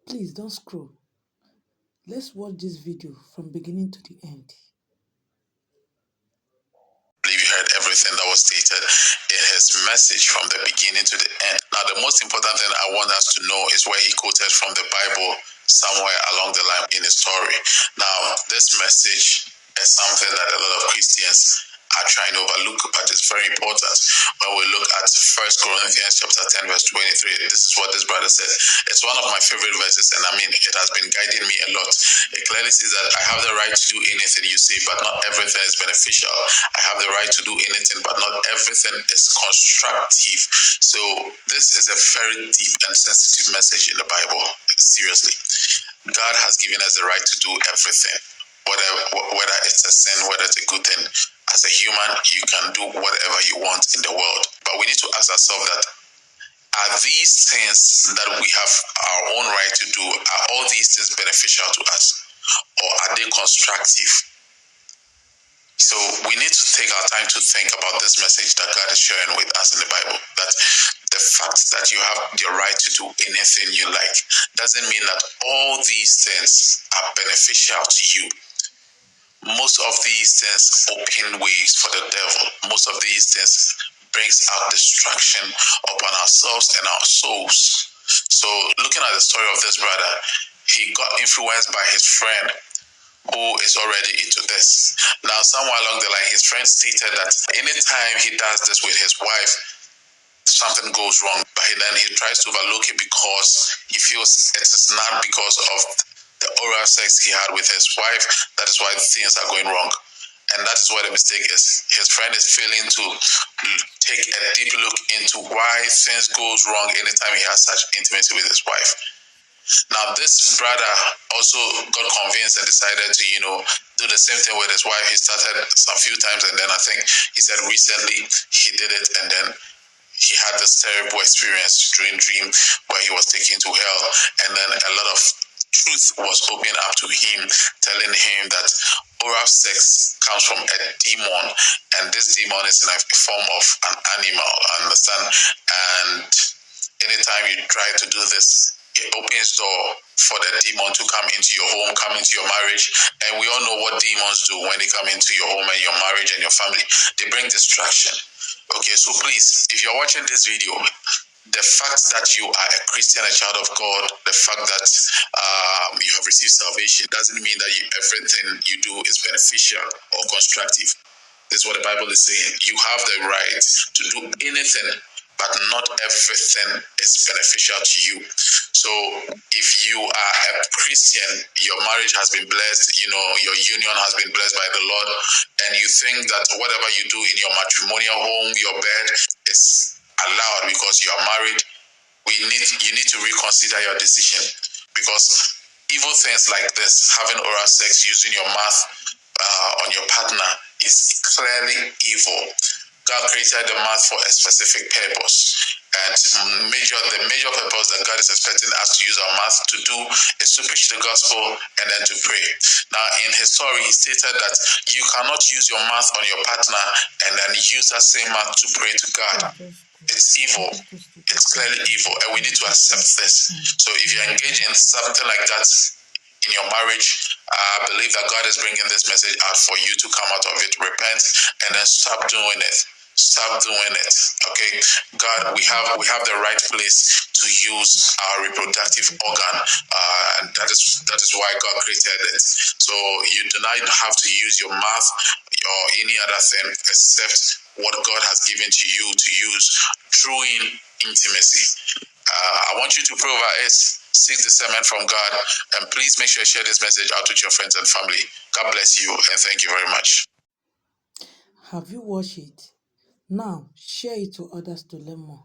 Please don't scroll. Let's watch this video from beginning to the end. You heard everything that was stated in his message from the beginning to the end. Now, the most important thing I want us to know is where he quoted from the Bible somewhere along the line in his story. Now, this message is something that a lot of Christians are trying to overlook, but it's very important. When we look at 1 Corinthians chapter 10, verse 23, this is what this brother said. It's one of my favorite verses, and it has been guiding me a lot. It clearly says that I have the right to do anything you say, but not everything is beneficial. I have the right to do anything, but not everything is constructive. So this is a very deep and sensitive message in the Bible. Seriously. God has given us the right to do everything. Whether it's a sin, whether it's a good thing. As a human, you can do whatever you want in the world. But we need to ask ourselves that, are these things that we have our own right to do, are all these things beneficial to us? Or are they constructive? So we need to take our time to think about this message that God is sharing with us in the Bible. That the fact that you have the right to do anything you like doesn't mean that all these things are beneficial to you. Most of these things open ways for the devil. Most of these things brings out destruction upon ourselves and our souls. So looking at the story of this brother, he got influenced by his friend who is already into this. Now, somewhere along the line, his friend stated that anytime he does this with his wife, something goes wrong. But then he tries to overlook it because he feels it is not because of the oral sex he had with his wife. That is why things are going wrong. And that is where the mistake is. His friend is failing to take a deep look into why things goes wrong anytime he has such intimacy with his wife. Now, this brother also got convinced and decided to, do the same thing with his wife. He started some few times, and then I think he said recently he did it, and then he had this terrible experience during dream where he was taken to hell, and then a lot of truth was opened up to him, telling him that oral sex comes from a demon, and this demon is in a form of an animal, understand? And anytime you try to do this, it opens door for the demon to come into your home, come into your marriage. And we all know what demons do when they come into your home and your marriage and your family. They bring distraction. Okay, so please, if you're watching this video, the fact that you are a Christian, a child of God, the fact that you have received salvation doesn't mean that everything you do is beneficial or constructive. This is what the Bible is saying. You have the right to do anything, but not everything is beneficial to you. So if you are a Christian, your marriage has been blessed, your union has been blessed by the Lord, and you think that whatever you do in your matrimonial home, your bed, is allowed because you are married, you need to reconsider your decision, because evil things like this, having oral sex, using your mouth on your partner, is clearly evil. God created the mouth for a specific purpose, and the major purpose that God is expecting us to use our mouth to do is to preach the gospel and then to pray. Now, in his story, he stated that you cannot use your mouth on your partner and then use that same mouth to pray to God. It's evil. It's clearly evil, and we need to accept this. So if you engage in something like that in your marriage, I believe that God is bringing this message out for you to come out of it, repent, and then stop doing it. Stop doing it. Okay, God, we have the right place to use our reproductive organ, and that is why God created it. So you do not have to use your mouth or any other thing except what God has given to you to use through intimacy. I want you to pray over it. Seek discernment from God, and please make sure you share this message out with your friends and family. God bless you, and thank you very much. Have you watched it? Now, share it to others to learn more.